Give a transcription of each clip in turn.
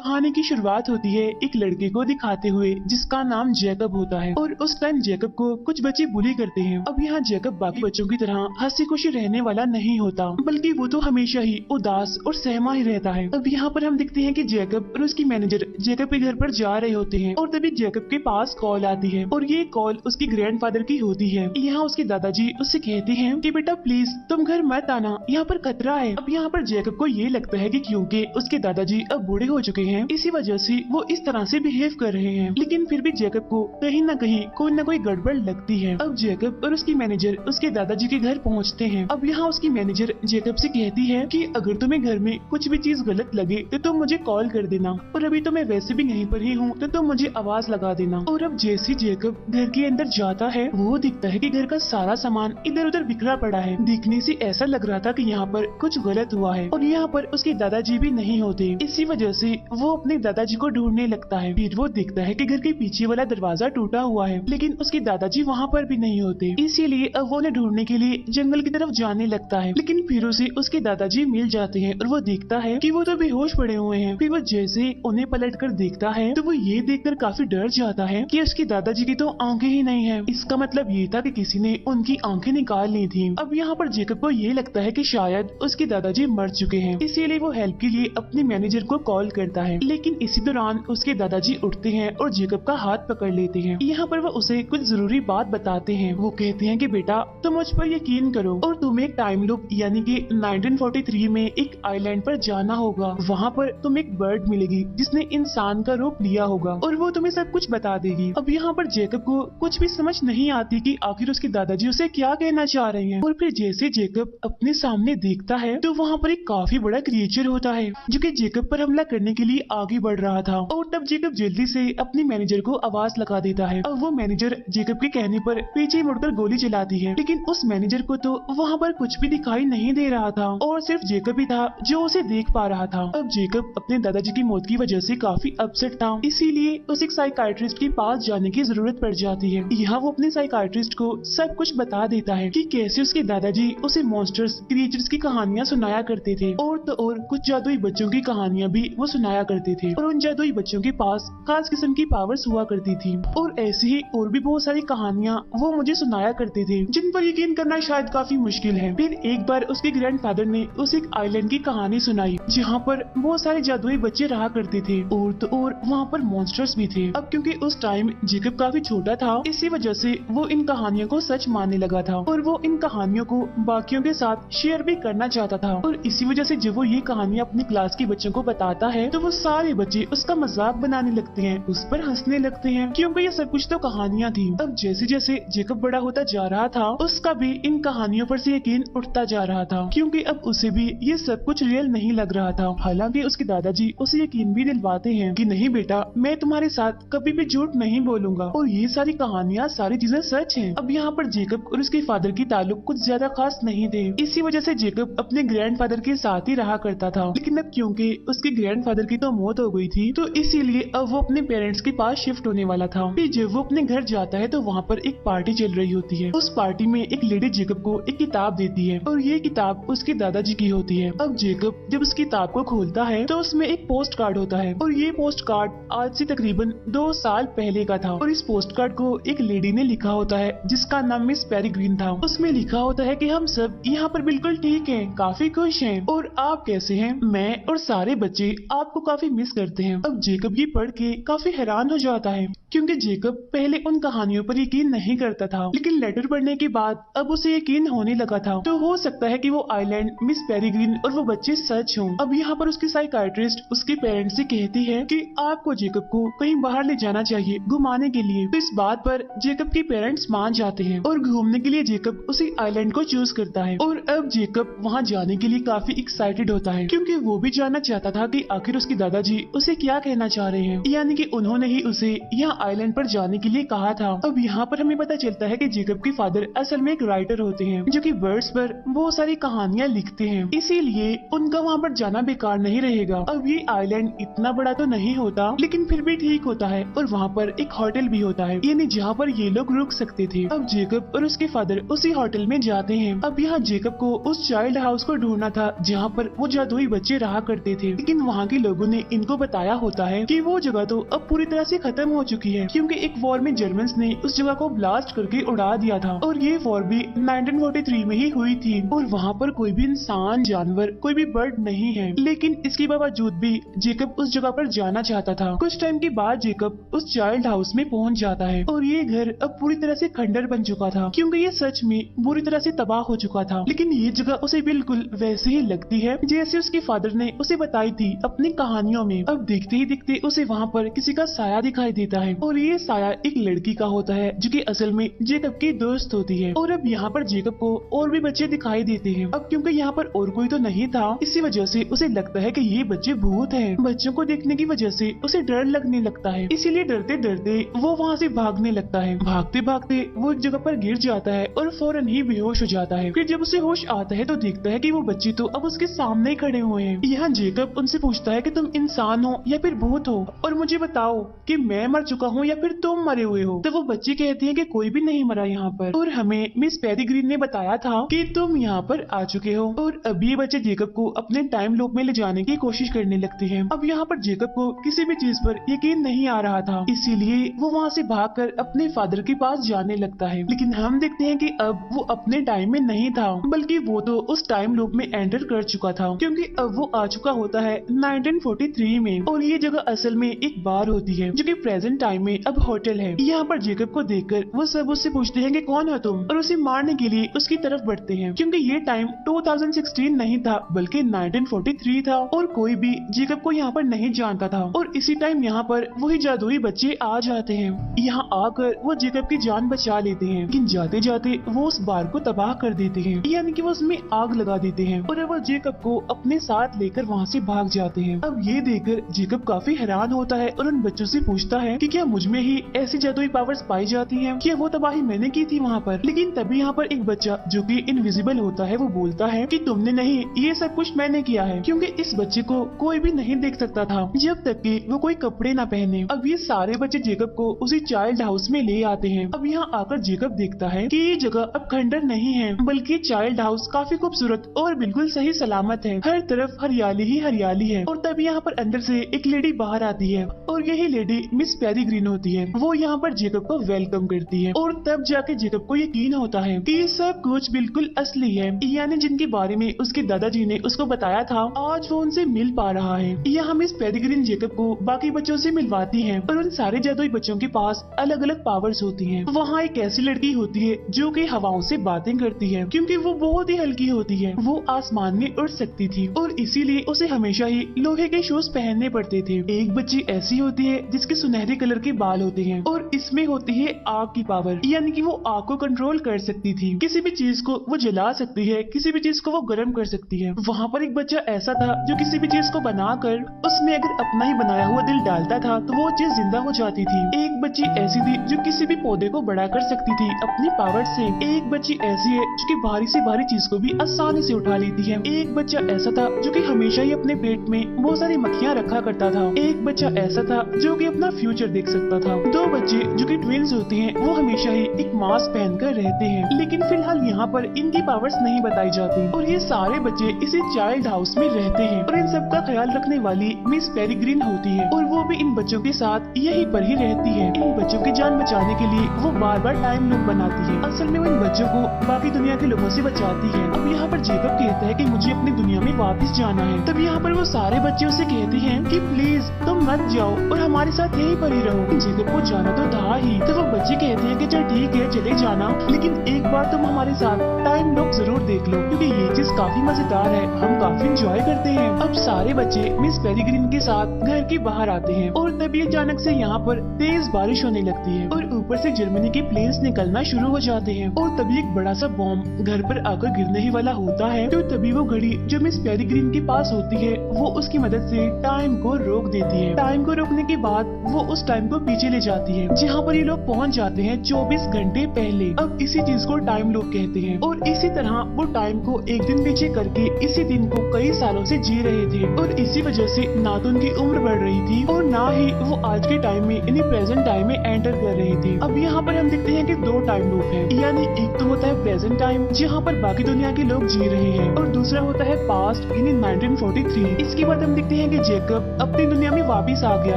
कहानी की शुरुआत होती है एक लड़के को दिखाते हुए जिसका नाम जैकब होता है और उस टाइम जैकब को कुछ बच्चे बुली करते हैं। अब यहाँ जैकब बाकी बच्चों की तरह हंसी खुशी रहने वाला नहीं होता, बल्कि वो तो हमेशा ही उदास और सहमा ही रहता है। अब यहाँ पर हम देखते हैं कि जैकब और उसकी मैनेजर जैकब के घर पर जा रहे होते हैं और तभी जैकब के पास कॉल आती है और ये कॉल उसकी ग्रैंडफादर की होती है। यहाँ उसके दादाजी उससे कहते हैं कि बेटा प्लीज तुम घर मत आना, यहाँ पर खतरा है। अब यहाँ पर जैकब को ये लगता है कि क्योंकि उसके दादाजी अब बूढ़े हो चुके हैं इसी वजह से वो इस तरह से बिहेव कर रहे हैं, लेकिन फिर भी जैकब को कहीं न कहीं कोई न कोई गड़बड़ लगती है। अब जैकब और उसकी मैनेजर उसके दादाजी के घर पहुँचते हैं। अब यहाँ उसकी मैनेजर जैकब से कहती है कि अगर तुम्हें घर में कुछ भी चीज गलत लगे तो तुम मुझे कॉल कर देना, और अभी तो मैं वैसे भी यहीं पर ही हूँ तो तुम मुझे आवाज लगा देना। और अब जैसे जैकब घर के अंदर जाता है वो दिखता है कि घर का सारा सामान इधर उधर बिखरा पड़ा है। दिखने से ऐसा लग रहा था कि यहाँ पर कुछ गलत हुआ है और यहाँ पर उसके दादाजी भी नहीं होते। इसी वजह से वो अपने दादाजी को ढूंढने लगता है। फिर वो देखता है कि घर के पीछे वाला दरवाजा टूटा हुआ है, लेकिन उसके दादाजी वहाँ पर भी नहीं होते। इसीलिए अब वो उन्हें ढूंढने के लिए जंगल की तरफ जाने लगता है, लेकिन फिर उसे उसके दादाजी मिल जाते हैं और वो देखता है कि वो तो बेहोश पड़े हुए हैं। फिर वो जैसे उन्हें पलट कर देखता है तो वो ये देखकर काफी डर जाता है कि उसके दादाजी की तो आंखें ही नहीं है। इसका मतलब ये था कि किसी ने उनकी आंखें निकाल ली थी। अब यहाँ पर जैकब को ये लगता है कि शायद उसके दादाजी मर चुके हैं, इसीलिए वो हेल्प के लिए अपने मैनेजर को कॉल करता है। लेकिन इसी दौरान उसके दादाजी उठते हैं और जैकब का हाथ पकड़ लेते हैं। यहाँ पर वो उसे कुछ जरूरी बात बताते हैं। वो कहते हैं कि बेटा तुम मुझ पर यकीन करो और तुम्हें एक टाइम लूप यानी कि 1943 में एक आइलैंड पर जाना होगा। वहाँ पर तुम्हें एक बर्ड मिलेगी जिसने इंसान का रूप लिया होगा और वो तुम्हें सब कुछ बता देगी। अब यहाँ पर जैकब को कुछ भी समझ नहीं आती कि आखिर उसके दादाजी उसे क्या कहना चाह रहे हैं। और फिर जैसे जैकब अपने सामने देखता है तो वहाँ पर एक काफी बड़ा क्रिएचर होता है जो कि जैकब पर हमला करने के लिए आगे बढ़ रहा था। और तब जैकब जल्दी से अपने मैनेजर को आवाज लगा देता है। अब वो मैनेजर जैकब के कहने पर पीछे मुड़कर गोली चलाती है, लेकिन उस मैनेजर को तो वहाँ पर कुछ भी दिखाई नहीं दे रहा था और सिर्फ जैकब ही था जो उसे देख पा रहा था। अब जैकब अपने दादाजी की मौत की वजह से काफी अपसेट था, इसीलिए उसे एक साइकाइट्रिस्ट के पास जाने की जरूरत पड़ जाती है। यहाँ वो अपने साइकाइट्रिस्ट को सब कुछ बता देता है कि कैसे उसके दादाजी उसे मॉन्स्टर्स क्रिएचर्स की कहानियाँ सुनाया करते थे और तो और कुछ जादुई बच्चों की कहानियाँ भी वो सुनाया करते थे और उन जादुई बच्चों के पास खास किस्म की पावर्स हुआ करती थी और ऐसे ही और भी बहुत सारी कहानियाँ वो मुझे सुनाया करते थे जिन पर यकीन करना शायद काफी मुश्किल है। फिर एक बार उसके ग्रैंडफादर ने उसे एक आइलैंड की कहानी सुनाई जहाँ पर बहुत सारे जादुई बच्चे रहा करते थे और तो और वहाँ पर मॉन्स्टर्स भी थे। अब क्योंकि उस टाइम जैकब काफी छोटा था इसी वजह से वो इन कहानियों को सच मानने लगा था और वो इन कहानियों को बाकियों के साथ शेयर भी करना चाहता था। और इसी वजह से जब वो ये कहानियाँ अपनी क्लास के बच्चों को बताता है तो वो सारे बच्चे उसका मजाक बनाने लगते हैं, उस पर हंसने लगते हैं क्योंकि ये सब कुछ तो कहानियाँ थी। अब जैसे जैसे जैकब बड़ा होता जा रहा था उसका भी इन कहानियों पर से यकीन उठता जा रहा था क्योंकि अब उसे भी ये सब कुछ रियल नहीं लग रहा था। हालांकि उसके दादाजी उसे यकीन भी दिलवाते हैं कि नहीं बेटा मैं तुम्हारे साथ कभी भी झूठ नहीं बोलूंगा और ये सारी कहानियाँ सारी चीजें सच हैं। अब यहाँ पर जैकब और उसके फादर की ताल्लुक कुछ ज्यादा खास नहीं थे, इसी वजह से जैकब अपने ग्रैंडफादर के साथ ही रहा करता था। लेकिन अब क्योंकि उसके ग्रैंडफादर की तो मौत हो गई थी तो इसीलिए अब वो अपने पेरेंट्स के पास शिफ्ट होने वाला था। फिर जब वो अपने घर जाता है तो वहाँ पर एक पार्टी चल रही होती है। उस पार्टी में एक लेडी जैकब को एक किताब देती है और ये किताब उसके दादाजी की होती है। अब जैकब जब उस किताब को खोलता है तो उसमें एक पोस्ट कार्ड होता है और ये पोस्ट कार्ड आज से तकरीबन 2 साल पहले का था और इस पोस्ट कार्ड को एक लेडी ने लिखा होता है जिसका नाम मिस पेरीग्रीन था। उसमें लिखा होता है कि हम सब यहाँ पर बिल्कुल ठीक हैं, काफी खुश हैं और आप कैसे हैं? मैं और सारे बच्चे आपको काफी मिस करते हैं। अब जैकब ये पढ़ के काफी हैरान हो जाता है क्योंकि जैकब पहले उन कहानियों पर यकीन नहीं करता था, लेकिन लेटर पढ़ने के बाद अब उसे यकीन होने लगा था। तो हो सकता है कि वो आइलैंड, मिस पेरीग्रीन और वो बच्चे सच हों। अब यहाँ पर उसकी साइकाइट्रिस्ट उसके पेरेंट्स से कहती है कि आपको जैकब को कहीं बाहर ले जाना चाहिए घुमाने के लिए। तो इस बात पर जैकब के पेरेंट्स मान जाते हैं और घूमने के लिए जैकब उसी आइलैंड को चूज करता है। और अब जैकब वहाँ जाने के लिए काफी एक्साइटेड होता है क्योंकि वो भी जानना चाहता था कि आखिर उसके दादाजी उसे क्या कहना चाह रहे हैं, यानी कि उन्होंने ही उसे यहाँ आइलैंड पर जाने के लिए कहा था। अब यहाँ पर हमें पता चलता है कि जैकब के फादर असल में एक राइटर होते हैं जो कि बर्ड्स पर बहुत सारी कहानियाँ लिखते हैं, इसीलिए उनका वहाँ पर जाना बेकार नहीं रहेगा। अब ये आइलैंड इतना बड़ा तो नहीं होता लेकिन फिर भी ठीक होता है और वहाँ पर एक होटल भी होता है, यानी जहाँ पर ये लोग रुक सकते थे। अब जैकब और उसके फादर उसी होटल में जाते हैं। अब यहाँ जैकब को उस चाइल्ड हाउस को ढूंढना था जहाँ पर वो जादुई बच्चे रहा करते थे, लेकिन वहाँ के लोगों ने इनको बताया होता है कि वो जगह तो अब पूरी तरह से खत्म हो चुकी है, क्योंकि एक वॉर में जर्मन्स ने उस जगह को ब्लास्ट करके उड़ा दिया था और ये वॉर भी 1943 में ही हुई थी और वहाँ पर कोई भी इंसान, जानवर, कोई भी बर्ड नहीं है। लेकिन इसके बावजूद भी जेकब उस जगह पर जाना चाहता था। कुछ टाइम के बाद जेकब उस चाइल्ड हाउस में पहुंच जाता है और ये घर अब पूरी तरह से खंडर बन चुका था, क्योंकि ये सच में बुरी तरह से तबाह हो चुका था। लेकिन ये जगह उसे बिल्कुल वैसे ही लगती है जैसे उसके फादर ने उसे बताई थी अपनी कहानियों में। अब देखते ही देखते उसे वहाँ पर किसी का साया दिखाई देता है और ये साया एक लड़की का होता है जो कि असल में जेकब की दोस्त होती है। और अब यहाँ पर जेकब को और भी बच्चे दिखाई देते हैं। अब क्योंकि यहाँ पर और कोई तो नहीं था, इसी वजह से उसे लगता है कि ये बच्चे भूत हैं। बच्चों को देखने की वजह से उसे डर लगने लगता है, इसीलिए डरते डरते वो वहाँ से भागने लगता है। भागते भागते वो एक जगह पर गिर जाता है और फौरन ही बेहोश हो जाता है। फिर जब उसे होश आता है तो देखता है कि वो बच्चे तो अब उसके सामने खड़े हुए हैं। यहाँ जेकब उनसे पूछता है कि तुम इंसान हो या फिर भूत हो, और मुझे बताओ कि मैं मर चुका हूँ या फिर तुम मरे हुए हो। तो वो बच्चे कहते हैं कि कोई भी नहीं मरा यहाँ पर, और हमें मिस पेरीग्रीन ने बताया था कि तुम यहाँ पर आ चुके हो। और अभी ये बच्चे जेकब को अपने टाइम लूप में ले जाने की कोशिश करने लगते हैं। अब यहाँ पर जेकब को किसी भी चीज पर यकीन नहीं आ रहा था, इसीलिए वो वहाँ से भागकर अपने फादर के पास जाने लगता है। लेकिन हम देखते हैं कि अब वो अपने टाइम में नहीं था, बल्कि वो तो उस टाइम लूप में एंटर कर चुका था, क्योंकि अब वो आ चुका होता है 1943 में। और ये जगह असल में एक बार होती है जो कि प्रेजेंट टाइम में अब होटल है। यहाँ पर जेकब को देखकर वो सब उससे पूछते हैं कि कौन हो तुम, और उसे मारने के लिए उसकी तरफ बढ़ते हैं, क्योंकि ये टाइम 2016 नहीं था बल्कि 1943 था और कोई भी जेकब को यहाँ पर नहीं जानता था। और इसी टाइम यहाँ पर वही जादुई बच्चे आ जाते हैं। यहाँ आकर वो जेकब की जान बचा लेते हैं, लेकिन जाते जाते वो उस बार को तबाह कर देते हैं, यानी कि वो उसमें आग लगा देते हैं और वो जेकब को अपने साथ लेकर वहाँ से भाग जाते हैं। अब ये देखकर जेकब काफी हैरान होता है और उन बच्चों से पूछता है कि क्या मुझ में ही ऐसी जादुई पावर्स पाई जाती हैं? क्या वो तबाही मैंने की थी वहाँ पर? लेकिन तभी यहाँ पर एक बच्चा जो कि इनविजिबल होता है वो बोलता है कि तुमने नहीं, ये सब कुछ मैंने किया है, क्योंकि इस बच्चे को कोई भी नहीं देख सकता था जब तक कि वो कोई कपड़े ना पहने। अब ये सारे बच्चे जेकब को उसी चाइल्ड हाउस में ले आते हैं। अब यहाँ आकर जेकब देखता है कि ये जगह अब खंडर नहीं है, बल्कि चाइल्ड हाउस काफी खूबसूरत और बिल्कुल सही सलामत है। हर तरफ हरियाली ही हरियाली है। और तब यहाँ पर अंदर से एक लेडी बाहर आती है और यही लेडी मिस पेरीग्रीन होती है। वो यहाँ पर जेकब को वेलकम करती है और तब जाके जेकब को यकीन होता है कि ये सब कुछ बिल्कुल असली है, यानी जिनके बारे में उसके दादाजी ने उसको बताया था, आज वो उनसे मिल पा रहा है। यहाँ मिस पेरीग्रीन जेकब को बाकी बच्चों से मिलवाती है और उन सारे जादुई बच्चों के पास अलग अलग पावर्स होती हैं। वहाँ एक ऐसी लड़की होती है जो कि हवाओं से बातें करती है, क्योंकि वो बहुत ही हल्की होती है। वो आसमान में उड़ सकती थी और इसीलिए उसे हमेशा ही लोहे के शूज पहनने पड़ते थे। एक बच्ची ऐसी होती है जिसके सुनहरे कलर के बाल होते हैं और इसमें होती है आग की पावर, यानी कि वो आग को कंट्रोल कर सकती थी। किसी भी चीज को वो जला सकती है, किसी भी चीज को वो गर्म कर सकती है। वहाँ पर एक बच्चा ऐसा था जो किसी भी चीज को बनाकर उसमें अगर अपना ही बनाया हुआ दिल डालता था तो वो चीज जिंदा हो जाती थी। एक बच्ची ऐसी थी जो किसी भी पौधे को बड़ा कर सकती थी अपनी पावर से। एक बच्ची ऐसी है जो कि भारी से भारी चीज को भी आसानी से उठा लेती है। एक बच्चा ऐसा था जो कि हमेशा ही अपने पेट में बहुत सारी मक्खियाँ रखा करता था। एक बच्चा ऐसा था जो कि अपना फ्यूचर देख सकता था। दो बच्चे जो कि ट्विंस होते हैं वो हमेशा ही एक मास्क पहनकर रहते हैं, लेकिन फिलहाल यहाँ पर इनकी पावर्स नहीं बताई जाती। और ये सारे बच्चे इसी चाइल्ड हाउस में रहते हैं और इन सब का ख्याल रखने वाली मिस पेरीग्रीन होती है और वो भी इन बच्चों के साथ यहीं पर ही रहती है। इन बच्चों की जान बचाने के लिए वो बार बार टाइम लूप बनाती है। असल में वो इन बच्चों को बाकी दुनिया के लोगों से बचाती है। अब यहाँ पर जेकब कहता है कि मुझे अपनी दुनिया में वापस जाना है। तब यहाँ पर वो सारे बच्चे उसे कहते हैं कि प्लीज तुम मत जाओ और हमारे साथ यहीं पर ही रहो। जेकब को जाना तो था ही, तो वो बच्चे कहते हैं कि चल ठीक है चले जाना, लेकिन एक बार तुम हमारे साथ टाइम लूप जरूर देख लो, क्योंकि ये चीज काफी मजेदार है, हम काफी एंजॉय करते हैं। अब सारे बच्चे मिस पेरीग्रीन के साथ घर के बाहर आते हैं और तभी अचानक से यहाँ पर तेज बारिश होने लगती है और ऊपर से जर्मनी के प्लेन्स निकलना शुरू हो जाते हैं और तभी एक बड़ा सा बॉम्ब घर पर आकर गिरने ही वाला होता है। तो तभी वो घड़ी जो मिस पेरीग्रीन के पास होती है वो उसकी मदद से टाइम को रोक देती है। टाइम को रोकने के बाद वो उस टाइम को पीछे ले जाती है जहाँ पर ये लोग पहुँच जाते हैं 24 घंटे पहले। अब इसी चीज को टाइम लूप कहते हैं और इसी तरह वो टाइम को एक दिन पीछे करके इसी दिन को कई सालों से जी रहे थे और इसी वजह से ना तो उनकी उम्र बढ़ रही थी और ना ही वो आज के टाइम में यानी प्रेजेंट टाइम में एंटर कर रहे थे। अब यहाँ पर हम देखते हैं कि दो टाइम लूप है, यानी एक तो होता है प्रेजेंट टाइम जहाँ पर बाकी दुनिया के लोग जी रहे हैं और दूसरा होता है पास्ट यानी 1943। इसके बाद हम देखते हैं कि जैकब अपनी दुनिया में वापस आ गया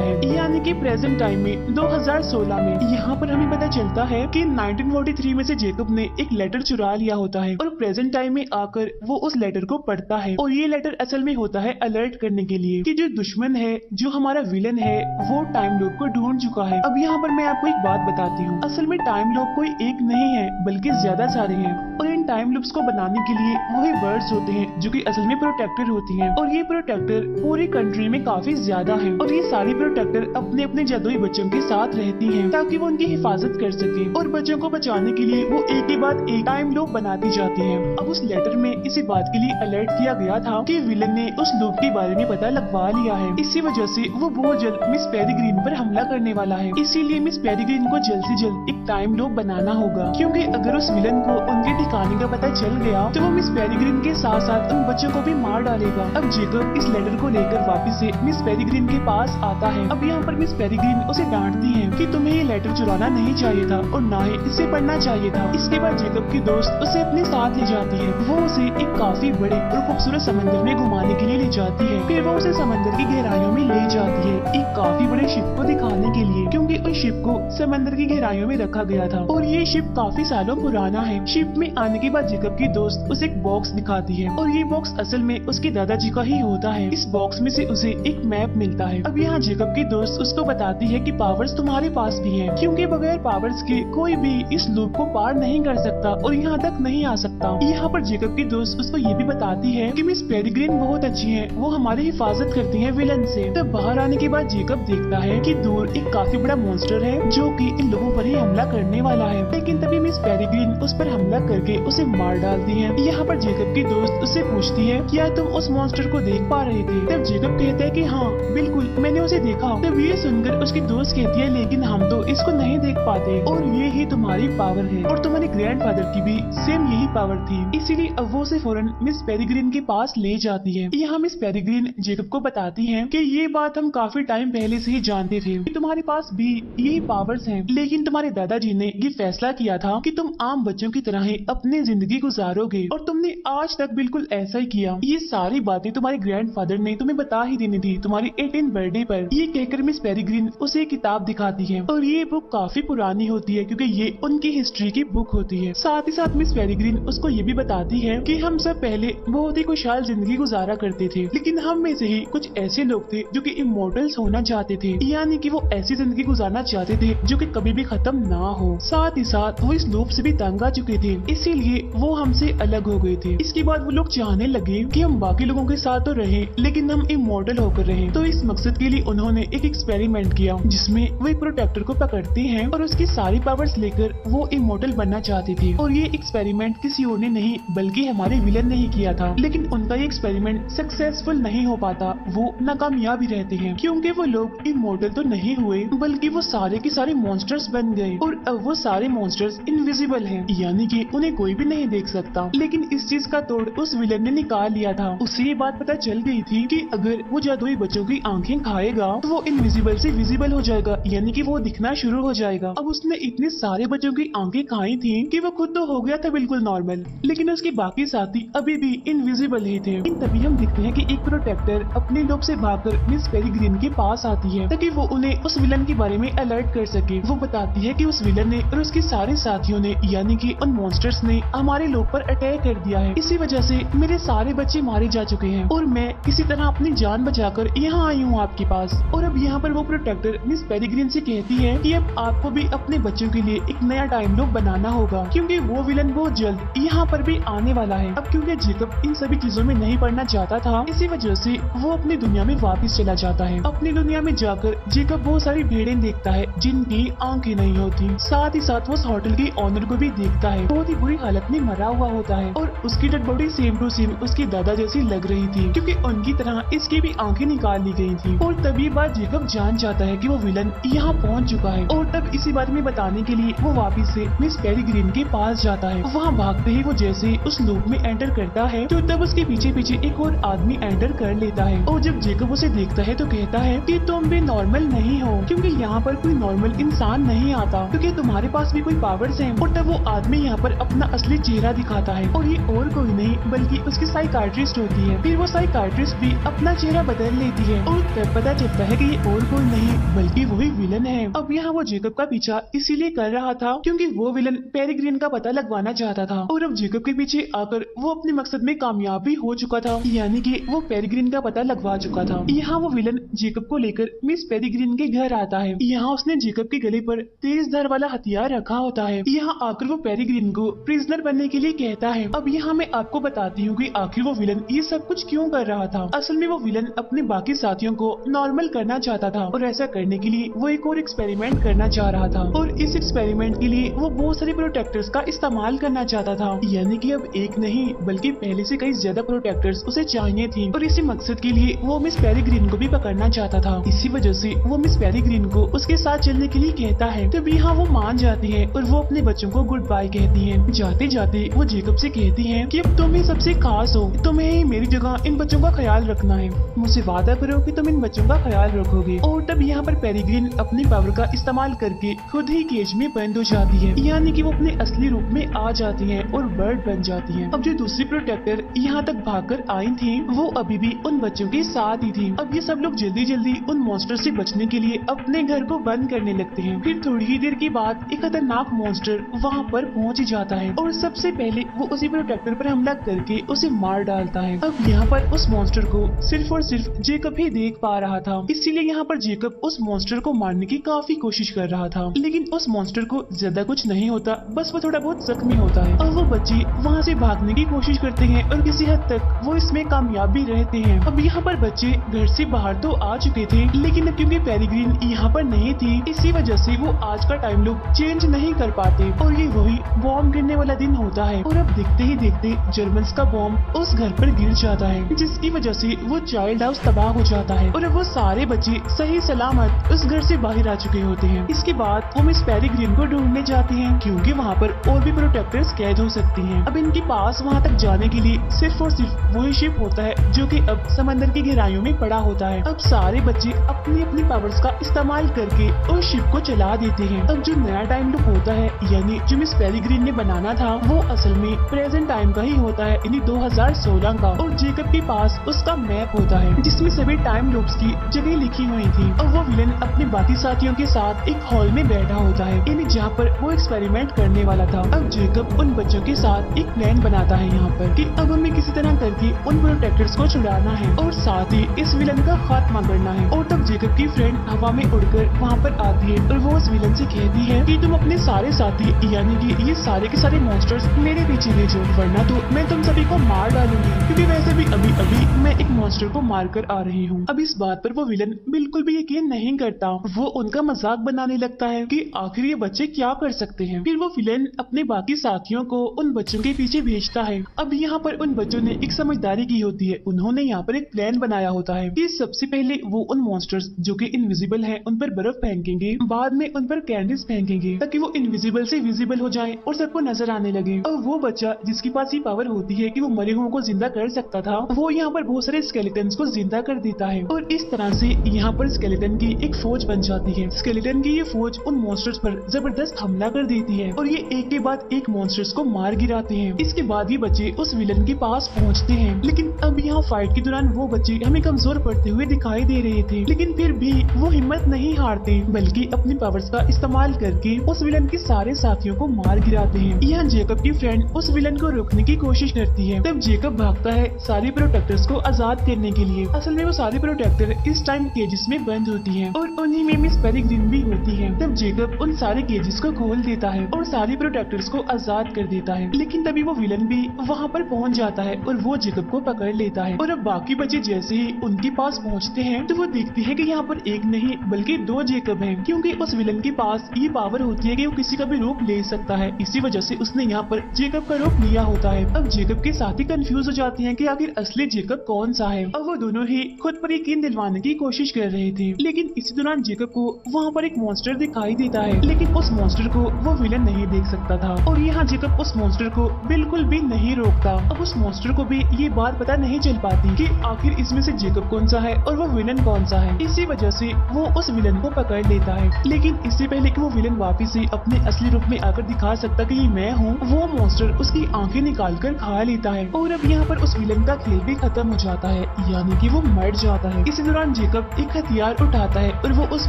है, यानी कि प्रेजेंट टाइम में 2016 में। यहाँ पर हमें पता चलता है कि 1943 में से जैकब ने एक लेटर चुरा लिया होता है और प्रेजेंट टाइम में आकर वो उस लेटर को पढ़ता है और ये लेटर असल में होता है अलर्ट करने के लिए कि जो दुश्मन है, जो हमारा विलन है, वो टाइम लूप को ढूंढ चुका है। अब यहाँ पर मैं आपको एक बात बताती हूँ, असल में टाइम लूप कोई एक नहीं है बल्कि ज्यादा सारे हैं और इन टाइम लूप्स को बनाने के लिए वही वर्ड्स होते हैं जो कि असल में प्रोटेक्टर होती हैं और ये प्रोटेक्टर पूरी कंट्री में काफी ज्यादा है और ये सारी प्रोटेक्टर अपने अपने जादुई बच्चों के साथ रहती हैं ताकि वो उनकी हिफाजत कर सके और बच्चों को बचाने के लिए वो एक के बाद एक टाइम लूप बनाती जाती है। अब उस लेटर में इसी बात के लिए अलर्ट किया गया था कि विलन ने उस लूप के बारे में पता लगवा लिया है, इसी वजह से वो बहुत जल्द मिस पेरिग्रीन पर हमला करने वाला है। इसीलिए मिस पेरिग्रीन को जल्द से जल्द एक टाइम लूप बनाना होगा, क्योंकि अगर उस विलन को उनके ठिकाने का पता चल गया तो वो मिस पेरिग्रीन के साथ साथ उन बच्चों को भी मार डालेगा। अब जैकब इस लेटर को लेकर वापस से मिस पेरिग्रीन के पास आता है। अब यहाँ पर मिस पेरिग्रीन उसे डांटती है कि तुम्हें ये लेटर चुराना नहीं चाहिए था और ना ही इसे पढ़ना चाहिए था। इसके बाद जैकब की दोस्त उसे अपने साथ ले जाती है। वो उसे एक काफी बड़े और खूबसूरत समंदर में घुमाने के लिए ले जाती है। फिर वो उसे समंदर की गहराइयों में ले जाती है एक काफी बड़े शिप को दिखाने के लिए, क्योंकि उस शिप को समंदर की गहराइयों में रखा गया था और ये शिप काफी सालों पुराना है। शिप में आने के बाद जैकब की दोस्त उसे एक बॉक्स दिखाती है और ये बॉक्स असल में उसके दादाजी का ही होता है। इस बॉक्स में से उसे एक मैप मिलता है। अब यहाँ जैकब की दोस्त उसको बताती है कि पावर्स तुम्हारे पास भी हैं, क्योंकि बगैर पावर्स के कोई भी इस लूप को पार नहीं कर सकता और यहाँ तक नहीं आ सकता। यहाँ पर जैकब की दोस्त उसको ये भी बताती है कि मिस पेरिग्रीन बहुत अच्छी है, वो हमारी हिफाजत करती है विलन से। तब बाहर आने के बाद जैकब देखता है कि दूर एक काफी बड़ा मॉन्स्टर है जो कि इन लोगों पर ही हमला करने वाला है, लेकिन तभी मिस पेरिग्रीन उस पर हमला करके उसे मार डालती है। यहाँ पर जैकब की दोस्त उससे पूछती है क्या तुम उस मॉन्स्टर को देख पा रहे थे? तब जैकब कहता है कि हाँ बिल्कुल मैंने उसे देखा। तब ये सुनकर उसकी दोस्त कहती है लेकिन हम तो इसको नहीं देख पाते और ये ही तुम्हारी पावर है और तुम्हारे ग्रैंडफादर की भी सेम यही पावर थी, इसीलिए अब वो उसे फौरन मिस पेरिग्रीन के पास ले जाती है। यहाँ मिस पेरिग्रीन जैकब को बताती है कि ये बात हम काफी टाइम पहले से ही जानते थे कि तुम्हारे पास भी यही पावर्स हैं, लेकिन तुम्हारे दादाजी ने ये फैसला किया था कि तुम आम बच्चों की तरह ही अपनी जिंदगी गुजारोगे और तुमने आज तक बिल्कुल ऐसा ही किया। ये सारी बातें तुम्हारे ग्रैंडफादर ने तुम्हें बता ही देनी थी तुम्हारी 18th बर्थडे पर। ये कहकर मिस पेरिग्रीन उसे एक किताब दिखाती है और ये बुक काफी पुरानी होती है क्योंकि ये उनकी हिस्ट्री की बुक होती है। साथ ही साथ मिस पेरिग्रीन उसको ये भी बताती है कि हम सब पहले बहुत ही खुशहाल जिंदगी गुजारा करते थे, लेकिन हम में से ही कुछ ऐसे लोग थे जो कि इमोर्टल्स होना चाहते थे, यानी कि वो ऐसी जिंदगी गुजारना चाहते थे जो कि कभी भी खत्म ना हो। साथ ही साथ वो इस लूप से भी तंग आ चुके थे, इसीलिए वो हमसे अलग हो गए थे। इसके बाद वो लोग चाहने लगे कि हम बाकी लोगों के साथ तो रहें लेकिन हम इमोर्टल होकर रहें। तो इस मकसद के लिए उन्होंने एक एक्सपेरिमेंट किया जिसमें वो एक प्रोटेक्टर को पकड़ते हैं और उसकी सारी पावर्स लेकर वो इमोर्टल बनना चाहते थे। और ये एक्सपेरिमेंट किसी और ने नहीं बल्कि हमारे विलन ने ही किया था, लेकिन उनका ये एक्सपेरिमेंट सक्सेसफुल नहीं हो पाता, वो नाकामयाब ही रहते हैं क्योंकि वो लोग इमोर्टल तो नहीं हुए बल्कि वो सारे के सारे मॉन्स्टर्स बन गए और अब वो सारे मॉन्स्टर्स इनविजिबल हैं, यानी कि उन्हें कोई भी नहीं देख सकता। लेकिन इस चीज का तोड़ उस विलन ने निकाल लिया था। उसे ये बात पता चल गई थी कि अगर वो जादुई बच्चों की आंखें खाएगा तो वो इनविजिबल से विजिबल हो जाएगा, यानी कि वो दिखना शुरू हो जाएगा। अब उसने इतने सारे बच्चों की आंखें खाई थी कि वो खुद तो हो गया था बिल्कुल नॉर्मल, लेकिन उसके बाकी साथी अभी भी इनविजिबल ही थे। लेकिन तभी हम देखते हैं कि एक प्रोटेक्टर अपने लोग से भागकर मिस पेरिग्रीन के पास आती है ताकि वो उन्हें उस विलन के बारे में अलर्ट कर सके। वो बताती है कि उस विलन ने और उसके सारे साथियों ने यानी कि उन मॉन्स्टर्स ने हमारे लोग पर अटैक कर दिया है, इसी वजह से मेरे सारे बच्चे मारे जा चुके हैं और मैं किसी तरह अपनी जान बचाकर यहाँ आई हूँ आपके पास। और अब यहाँ पर वो प्रोटेक्टर मिस पेरिग्रीन से कहती है कि अब आपको भी अपने बच्चों के लिए एक नया टाइम लूप बनाना होगा क्योंकि वो विलन बहुत जल्द यहाँ पर भी आने वाला है। अब क्योंकि जैकब इन सभी चीजों में नहीं पड़ना चाहता था, इसी वजह से वो अपनी दुनिया में वापस चला जाता है। अपनी दुनिया में जाकर जैकब बहुत सारी भेड़ें देखता है जिनकी आंखें नहीं होती। साथ ही साथ वो उस होटल के ऑनर को भी देखता है, बहुत ही बुरी हालत में मरा हुआ होता है और उसकी dead body same to same उसके दादा जैसी लग रही थी क्योंकि उनकी तरह इसकी भी आंखें निकाल ली गई थी। और तभी बात जैकब जान जाता है कि वो विलन यहाँ पहुँच चुका है और तब इसी बारे में बताने के लिए वो वापस से मिस पेरिग्रीन के पास जाता है। वहाँ भागते ही वो जैसे उस लूप में एंटर करता है तो तब उसके पीछे पीछे एक और आदमी एंटर कर लेता है और जब जैकब उसे देखता है तो कहता है कि तुम भी नॉर्मल नहीं हो क्योंकि यहाँ पर कोई नॉर्मल इंसान नहीं आता क्योंकि तुम्हारे पास भी कोई पावर्स हैं। और तब वो आदमी यहाँ पर अपना असली चेहरा दिखाता है और ये और कोई नहीं बल्कि उसकी साइकाइट्रिस्ट होती है। फिर वो साइकाइट्रिस्ट भी अपना चेहरा बदल लेती है और तब पता चलता है कि ये और कोई नहीं बल्कि वही विलन है। अब यहाँ वो जेकब का पीछा इसीलिए कर रहा था क्योंकि वो विलन पेरिग्रीन का पता लगवाना चाहता था और अब जेकब के पीछे आकर वो अपने मकसद में कामयाब भी हो चुका था, यानी कि वो पेरिग्रीन का पता लगवा चुका था। यहाँ वो विलन जेकब को लेकर मिस पेरिग्रीन के घर आता है। यहाँ उसने जेकब के गले पर तेज धार वाला हथियार रखा होता है। यहाँ आकर वो पेरिग्रीन को प्रिजनर बनने के लिए कहता है। अब यहाँ मैं आपको बताती हूँ कि आखिर वो विलन ये सब कुछ क्यों कर रहा था। असल में वो विलन अपने बाकी साथियों को नॉर्मल करना चाहता था और ऐसा करने के लिए वो एक और एक्सपेरिमेंट करना चाह रहा था और इस एक्सपेरिमेंट के लिए वो बहुत सारे प्रोटेक्टर्स का इस्तेमाल करना चाहता था, यानी कि अब एक नहीं बल्कि पहले से कई ज्यादा प्रोटेक्टर्स उसे चाहिए थी और इसी मकसद के लिए वो मिस पेरिग्रीन को भी पकड़ना चाहता था। इसी वजह से वो मिस पेरिग्रीन को उसके साथ चलने के लिए कहता है। तब यहाँ वो मान जाती है और वो अपने बच्चों को गुड बाय कहती है। जाते जाते वो जेकब से कहती है कि अब तुम ही सबसे खास हो, तुम्हें ही मेरी जगह इन बच्चों का ख्याल रखना है, मुझसे वादा करो कि तुम इन बच्चों का ख्याल रखोगे। और तब यहाँ पर पेरिग्रीन अपनी पावर का इस्तेमाल करके खुद ही केज में बंद हो जाती है, यानी कि वो अपने असली रूप में आ जाती है और बर्ड बन जाती है। अब जो दूसरी प्रोटेक्टर यहाँ तक भागकर आई थी वो अभी भी उन बच्चों के साथ ही थी। अब ये सब लोग जल्दी जल्दी उन मॉन्स्टर से बचने के लिए अपने घर को बंद करने लगते हैं। फिर थोड़ी ही देर के बाद एक खतरनाक मॉन्स्टर वहाँ पर पहुँच जाता है और सबसे पहले वो उसी प्रोटेक्टर पर हमला करके उसे मार डालता है। अब यहाँ पर उस मॉन्स्टर को सिर्फ और सिर्फ जेकब ही देख पा रहा था, इसीलिए यहाँ पर जेकब उस मॉन्स्टर को मारने की काफी कोशिश कर रहा था, लेकिन उस मॉन्स्टर को ज्यादा कुछ नहीं होता, बस वो थोड़ा बहुत जख्मी होता है। और वो बच्चे वहाँ से भागने की कोशिश करते हैं और किसी हद तक वो इसमें कामयाब भी रहते हैं। अब यहाँ पर बच्चे घर से बाहर तो आ चुके थे, लेकिन अब क्योंकि पेरिग्रीन यहाँ पर नहीं थी इसी वजह से वो आज का टाइम लूप चेंज नहीं कर पाते और ये वही बॉम्ब गिरने वाला दिन होता है। और अब देखते ही देखते जर्मन्स का बॉम्ब उस घर पर गिर जाता है, जिसकी वजह से वो चाइल्ड हाउस तबाह हो जाता है और अब वो सारे बच्चे सही सलामत उस घर से बाहर आ चुके होते हैं। इसके बाद वो मिस पेरिग्रीन को ढूंढने जाते हैं क्योंकि वहाँ पर और भी प्रोटेक्टर्स कैद हो सकती हैं। अब इनके पास वहाँ तक जाने के लिए सिर्फ और सिर्फ वही शिप होता है जो कि अब समंदर की गहराइयों में पड़ा होता है। अब सारे बच्चे अपनी अपनी पावर्स का इस्तेमाल करके उस शिप को चला देते हैं। अब जो नया टाइम लूप होता है यानी जो मिस पेरिग्रीन ने बनाना था वो असल में प्रेजेंट टाइम का ही होता है, यानी 2016 का। और जेकब के पास उसका मैप होता है जिसमें सभी टाइम लूप्स की जगह लिखी हुई थी। और वो विलन अपने बाकी साथियों के साथ एक हॉल में बैठा होता है, यानी जहाँ पर वो एक्सपेरिमेंट करने वाला था। अब जेकब उन बच्चों के साथ एक प्लान बनाता है यहाँ पर कि अब हमें किसी तरह करके उन प्रोटेक्टर्स को छुड़ाना है और साथ ही इस विलन का खात्मा करना है। और तब जेकब की फ्रेंड हवा में उड़कर वहाँ पर आती है और वो उस विलन से कहती है कि तुम अपने सारे साथी यानी कि ये सारे के सारे मॉन्स्टर्स मेरे पीछे भेजो, वरना तो मैं तुम सभी को मार डालूंगी, क्योंकि वैसे भी अभी अभी मैं एक मॉन्स्टर को मार कर आ रही हूँ। अब इस बात पर वो विलन बिल्कुल भी यकीन नहीं करता, वो उनका मजाक बनाने लगता है कि आखिर ये बच्चे क्या कर सकते हैं। फिर वो विलन अपने बाकी साथियों को उन बच्चों के पीछे भेजता है। अब यहाँ पर उन बच्चों ने एक समझदारी की होती है, उन्होंने यहाँ पर एक प्लान बनाया होता है कि सबसे पहले वो उन मॉन्स्टर्स जो कि इनविजिबल हैं उन पर बर्फ फेंकेंगे, बाद में उन पर कैंडीज फेंकेंगे ताकि वो इनविजिबल से विजिबल हो जाएं और सबको नजर आने लगे। और वो बच्चा जिसके पास ये पावर होती है कि वो मरे हुओं को जिंदा कर सकता था, वो यहाँ पर बहुत सारे स्केलेटन्स को जिंदा कर देता है और इस तरह से यहाँ पर स्केलेटन की एक फौज बन जाती है। स्केलेटन की ये फौज उन मॉन्स्टर्स पर जबरदस्त हमला कर देती है और ये एक के बाद एक मॉन्स्टर्स को मार गिराते हैं। इसके बाद ये बच्चे उस विलन के पास पहुँचते हैं, लेकिन अब यहाँ फाइट के दौरान वो बच्चे हमें कमजोर पड़ते हुए दिखाई दे रहे थे, लेकिन फिर भी वो हिम्मत नहीं हारते बल्कि अपनी पावर्स का इस्तेमाल करके उस विलन के सारे साथियों को मार गिराते हैं। यहाँ जेकब की फ्रेंड उस विलन को रोकने की कोशिश करती है, तब जेकब भागता है सारे प्रोटेक्टर्स को आजाद करने के लिए। असल में वो सारे प्रोटेक्टर इस टाइम केजेस में बंद होती हैं और उन्हीं में मिस पेरिग्रीन भी होती है। तब जेकब उन सारे केजेस को खोल देता है और सारे प्रोटेक्टर्स को आजाद कर देता है, लेकिन तभी वो विलन भी वहाँ पर पहुँच जाता है और वो जेकब को पकड़ लेता है। और अब बाकी बच्चे जैसे ही उनके पास पहुँचते हैं तो वो देखते हैं कि यहाँ पर एक नहीं बल्कि दो जेकब हैं, क्योंकि उस विलन के पास ये पावर होती है कि वो किसी का भी रूप ले सकता है। इसी वजह से उसने यहाँ पर जेकब का रूप लिया होता है। अब जेकब के साथी कंफ्यूज हो जाते हैं कि आखिर असली जेकब कौन सा है। अब वो दोनों ही खुद पर यकीन दिलवाने की कोशिश कर रहे थे, लेकिन इसी दौरान जेकब को वहाँ पर एक मॉन्स्टर दिखाई देता है, लेकिन उस मॉन्स्टर को वो विलन नहीं देख सकता था और यहाँ जेकब उस मॉन्स्टर को बिल्कुल भी नहीं रोकता। अब उस मॉन्स्टर को भी ये बात पता नहीं चल पाती कि आखिर इसमें से जेकब कौन सा है और वो विलन कौन सा है। इसी वजह से वो उस विलन को पकड़ लेता है, लेकिन इससे पहले कि वो विलन वापिस से अपने असली रूप में आकर दिखा सकता कि ये मैं हूँ, वो मॉन्स्टर उसकी आंखें निकाल कर खा लेता है और अब यहाँ पर उस विलन का खेल भी खत्म हो जाता है, यानी कि वो मर जाता है। इसी दौरान जेकब एक हथियार उठाता है और वो उस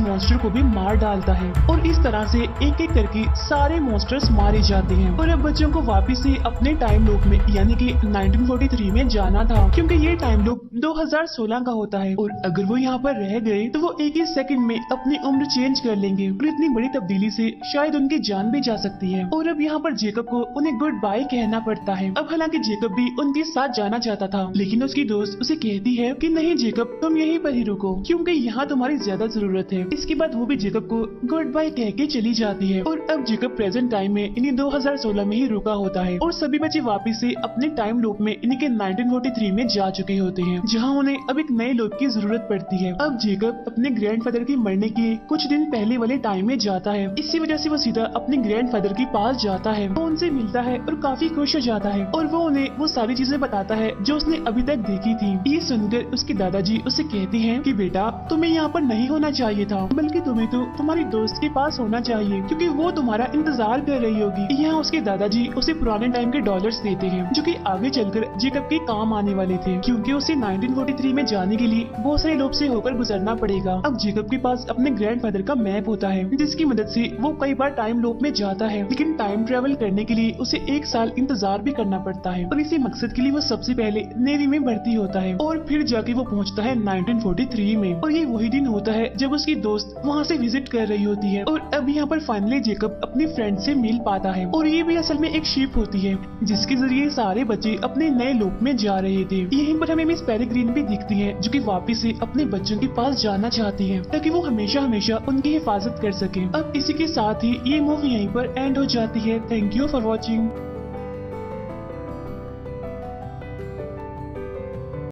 मॉन्स्टर को भी मार डालता है और इस तरह से एक एक करके सारे मॉन्स्टर्स मारे जाते हैं। और अब बच्चों को वापस से अपने टाइम लूप में यानी कि 1943 में जाना था, क्योंकि ये टाइम लूप 2016 का होता है और अगर वो यहाँ पर रह गए तो वो एक ही सेकंड में अपनी उम्र चेंज कर लेंगे और इतनी बड़ी तब्दीली से शायद उनकी जान भी जा सकती है। और अब यहाँ पर जेकब को उन्हें गुड बाय कहना पड़ता है। अब हालांकि जेकब भी उनके साथ जाना चाहता था, लेकिन उसकी दोस्त उसे कहती है कि नहीं जेकब, तुम यहीं पर ही रुको क्योंकि यहाँ तुम्हारी ज्यादा जरूरत है। इसके बाद वो भी जेकब को गुड बाय कह के चली जाती है और अब जेकब प्रेजेंट टाइम में इन्हीं 2016 में ही रुका होता है और सभी बच्चे वापिस से अपने टाइम लूप में इन्हीं के 1943 में जा चुके होते हैं, जहाँ उन्हें अब एक नए लूप की जरूरत पड़ती है। अब जेकब अपने ग्रैंडफादर के मरने के कुछ दिन पहले वाले टाइम में जाता है। इसी वजह से वो सीधा अपने ग्रैंडफादर के पास जाता है, वो उनसे मिलता है और काफी खुश हो जाता है और वो उन्हें वो सारी चीजें बताता है जो उसने अभी तक देखी थी। ये सुनकर उसके दादाजी उसे कहते हैं कि बेटा, तुम्हें यहाँ पर नहीं होना चाहिए था, बल्कि तुम्हें तो तुम्हारी दोस्त के पास होना चाहिए क्योंकि वो तुम्हारा इंतजार कर रही होगी। यहाँ उसके दादाजी उसे पुराने टाइम के डॉलर्स देते हैं जो कि आगे चलकर जेकब के काम आने वाले थे, क्योंकि उसे 1943 में जाने के लिए बहुत सारे लोग से होकर गुजरना पड़ेगा। अब जेकब के पास अपने ग्रैंडफादर का मैप होता है जिसकी मदद से वो कई बार टाइम लूप में जाता है, लेकिन टाइम ट्रेवल करने के लिए उसे 1 साल इंतजार भी करना पड़ता है और इसी मकसद के लिए वो सबसे पहले नेवी में भर्ती होता है और फिर जाके वो पहुंचता है 1943 में। और ये वही दिन होता है जब उसकी दोस्त वहाँ से विजिट कर रही होती है और अब यहाँ पर फाइनली जेकब अपनी फ्रेंड से मिल पाता है और ये भी असल में एक शिप होती है जिसके जरिए सारे बच्चे अपने नए लूप में जा रहे थे। यहीं पर हमें मिस पेरेग्रीन भी दिखती है जो कि वापस से अपने बच्चों के पास जाना चाहती है ताकि वो हमेशा हमेशा उनकी हिफाजत कर सके। अब इसी के साथ ही ये मूवी यहीं पर एंड हो जाती है। Thank you for watching.